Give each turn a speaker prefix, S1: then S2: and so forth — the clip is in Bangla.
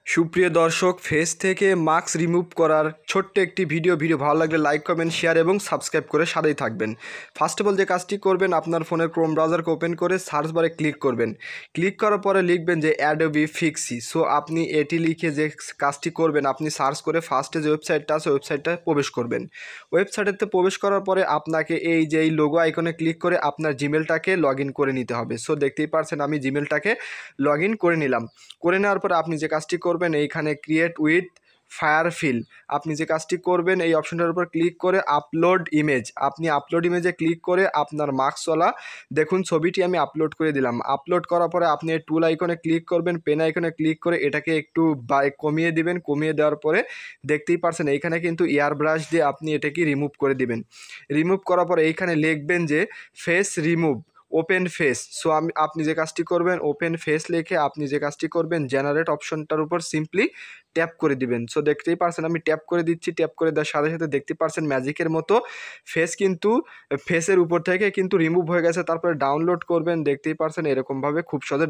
S1: সুপ্রিয় দর্শক, ফেস থেকে মাস্ক রিমুভ করার ছোট্ট একটি ভিডিও ভালো লাগলে লাইক কমেন্ট শেয়ার এবং সাবস্ক্রাইব করে সাথেই থাকবেন। ফার্স্ট অফ অল যে কাজটি করবেন, আপনার ফোনের ক্রোম ব্রাউজারকে ওপেন করে সার্চ বারে ক্লিক করবেন। ক্লিক করার পরে লিখবেন যে অ্যাডোবি ফিক্সি। সো আপনি এটি লিখে যে কাজটি করবেন, আপনি সার্চ করে ফার্স্টে যে ওয়েবসাইটটা আছে ওয়েবসাইটটা প্রবেশ করবেন। ওয়েবসাইটেতে প্রবেশ করার পরে আপনাকে এই যে এই লোগো আইকনে ক্লিক করে আপনার জিমেলটাকে লগ ইন করে নিতে হবে। সো দেখতেই পারছেন আমি জিমেলটাকে লগ ইন করে নিলাম। করে নেওয়ার পরে আপনি যে কাজটি করবেন, এইখানে ক্রিয়েট উইথ ফায়ারফিল আপনি যে কাজটি করবেন, এই অপশনটার উপর ক্লিক করে আপলোড ইমেজ, আপনি আপলোড ইমেজে ক্লিক করে আপনার মাস্কওয়ালা দেখুন ছবিটি আমি আপলোড করে দিলাম। আপলোড করার পরে আপনি এই টুল আইকনে ক্লিক করবেন, পেন আইকনে ক্লিক করে এটাকে একটু কমিয়ে দিবেন। কমিয়ে দেওয়ার পরে দেখতেই পারছেন এইখানে কিন্তু এয়ার ব্রাশ দিয়ে আপনি এটাকে রিমুভ করে দিবেন। রিমুভ করার পরে এইখানে লিখবেন যে face remove open face. So আপনি যে কাজটি করবেন, ওপেন ফেস লিখে আপনি যে কাজটি করবেন, জেনারেট অপশনটার উপর সিম্পলি ট্যাপ করে দিবেন। সো দেখতেই পারছেন আমি ট্যাপ করে দিচ্ছি। ট্যাপ করে দেওয়ার সাথে সাথে দেখতে পারছেন ম্যাজিকের মতো ফেস কিন্তু ফেসের উপর থেকে কিন্তু রিমুভ হয়ে গেছে। তারপরে ডাউনলোড করবেন, দেখতেই পারছেন এরকমভাবে খুব সহজে